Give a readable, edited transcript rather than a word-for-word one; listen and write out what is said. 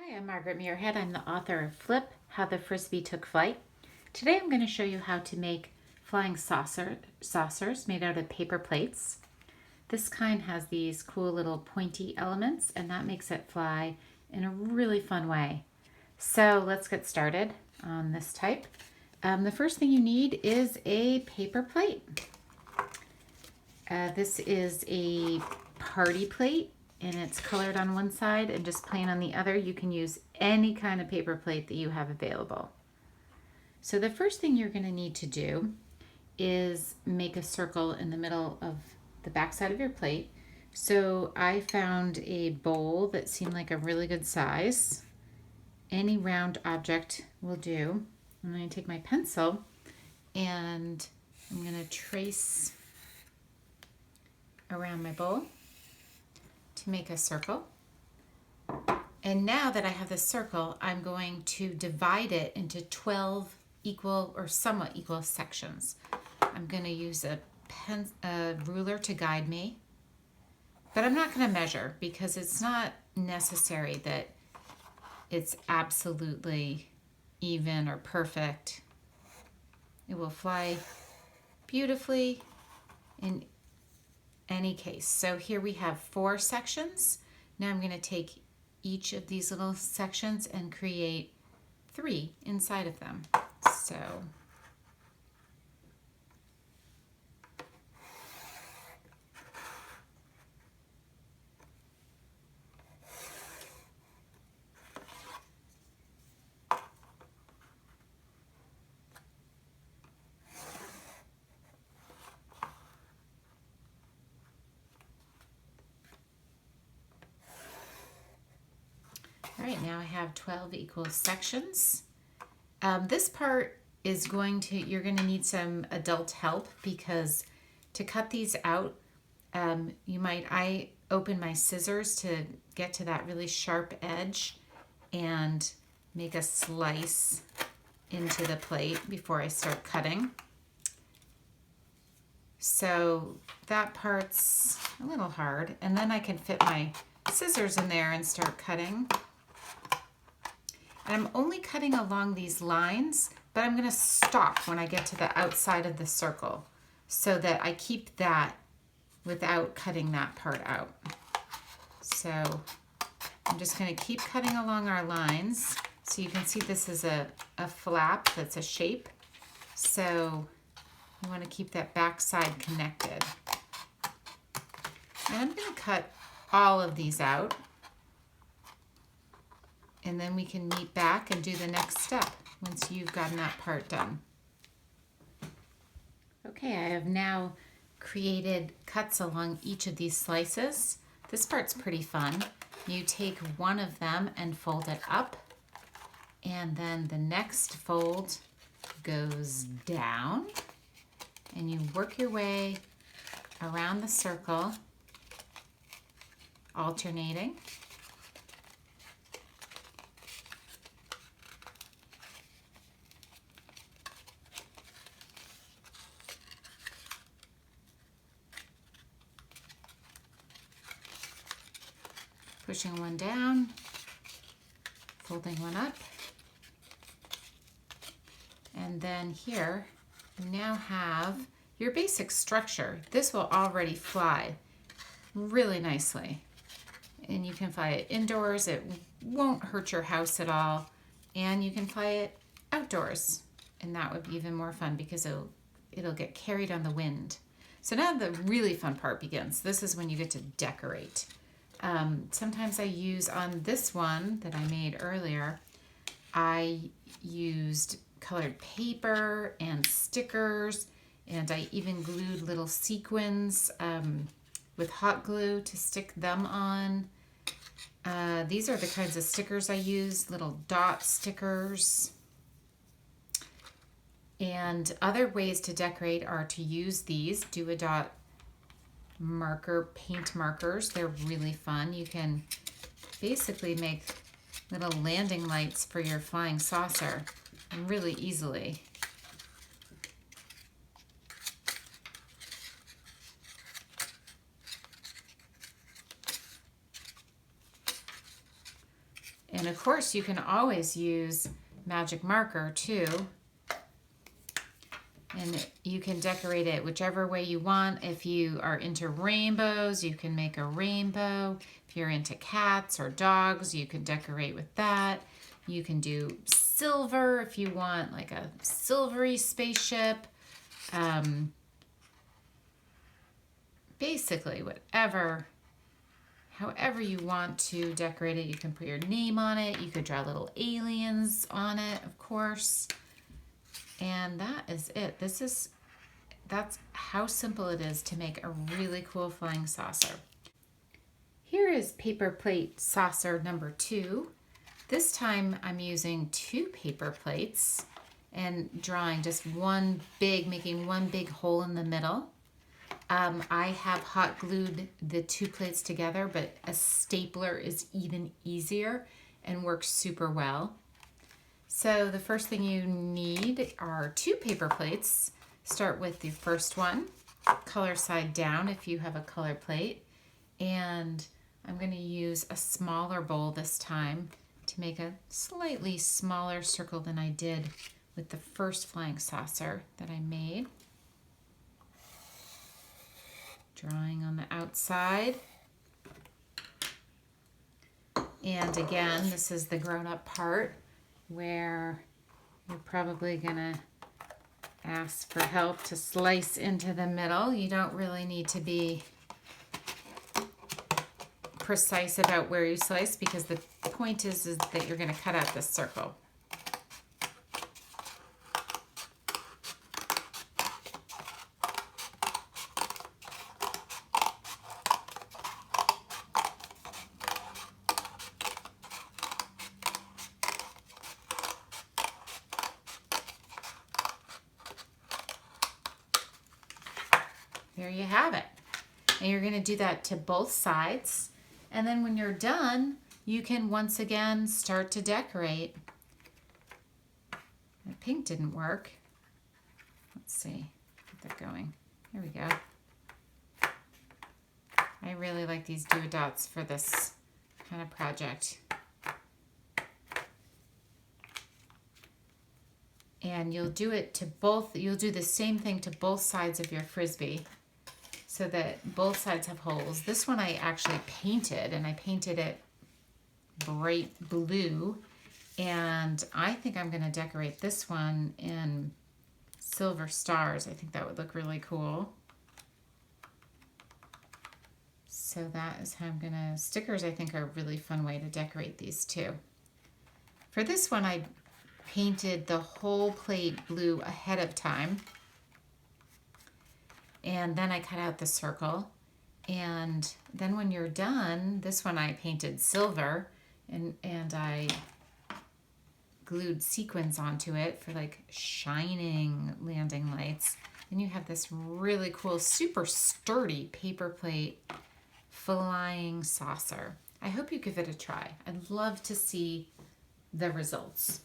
Hi, I'm Margaret Muirhead. I'm the author of Flip, How the Frisbee Took Flight. Today I'm going to show you how to make flying saucers made out of paper plates. This kind has these cool little pointy elements and that makes it fly in a really fun way. So let's get started on this type. The first thing you need is a paper plate. This is a party plate and it's colored on one side and just plain on the other. You can use any kind of paper plate that you have available. So the first thing you're going to need to do is make a circle in the middle of the back side of your plate. So I found a bowl that seemed like a really good size. Any round object will do. I'm going to take my pencil and I'm going to trace around my bowl to make a circle. And now that I have the circle, I'm going to divide it into 12 equal or somewhat equal sections. I'm going to use a ruler to guide me, but I'm not going to measure because it's not necessary that it's absolutely even or perfect. It will fly beautifully in any case. So here we have 4 sections. Now I'm going to take each of these little sections and create 3 inside of them. So all right, now I have 12 equal sections. This part is you're going to need some adult help because to cut these out, I open my scissors to get to that really sharp edge and make a slice into the plate before I start cutting. So that part's a little hard, and then I can fit my scissors in there and start cutting. And I'm only cutting along these lines, but I'm going to stop when I get to the outside of the circle so that I keep that without cutting that part out. So I'm just going to keep cutting along our lines. So you can see this is a flap that's a shape. So you want to keep that back side connected. And I'm going to cut all of these out. And then we can meet back and do the next step once you've gotten that part done. Okay, I have now created cuts along each of these slices. This part's pretty fun. You take one of them and fold it up, and then the next fold goes down, and you work your way around the circle, alternating. Pushing one down, folding one up, and then here you now have your basic structure. This will already fly really nicely, and you can fly it indoors. It won't hurt your house at all, and you can fly it outdoors, and that would be even more fun because it'll get carried on the wind. So now the really fun part begins. This is when you get to decorate. Sometimes I use on this one that I made earlier, I used colored paper and stickers, and I even glued little sequins with hot glue to stick them on. These are the kinds of stickers I use, little dot stickers. And other ways to decorate are to use these Do-A-Dot paint markers. They're really fun. You can basically make little landing lights for your flying saucer really easily. And And of course, you can always use magic marker too. And you can decorate it whichever way you want. If you are into rainbows, you can make a rainbow. If you're into cats or dogs, you can decorate with that. You can do silver if you want like a silvery spaceship. Basically, however you want to decorate it. You can put your name on it. You could draw little aliens on it, of course. And that is it. That's how simple it is to make a really cool flying saucer. Here is paper plate saucer number 2. This time I'm using 2 paper plates and drawing just making one big hole in the middle. I have hot glued the 2 plates together, but a stapler is even easier and works super well. So the first thing you need are 2 paper plates. Start with the first one, color side down if you have a color plate. And I'm going to use a smaller bowl this time to make a slightly smaller circle than I did with the first flying saucer that I made. Drawing on the outside. And again, this is the grown-up part where you're probably gonna ask for help to slice into the middle. You don't really need to be precise about where you slice because the point is that you're gonna cut out this circle. There you have it. And you're going to do that to both sides. And then when you're done, you can once again start to decorate. The pink didn't work. Let's see. Get that going. Here we go. I really like these dots for this kind of project. And you'll do the same thing to both sides of your Frisbee, so that both sides have holes. This one I actually painted, and I painted it bright blue. And I think I'm going to decorate this one in silver stars. I think that would look really cool. So that is how I'm going to... Stickers I think are a really fun way to decorate these too. For this one I painted the whole plate blue ahead of time. And then I cut out the circle. And then when you're done, this one I painted silver and I glued sequins onto it for like shining landing lights. And you have this really cool, super sturdy paper plate flying saucer. I hope you give it a try. I'd love to see the results.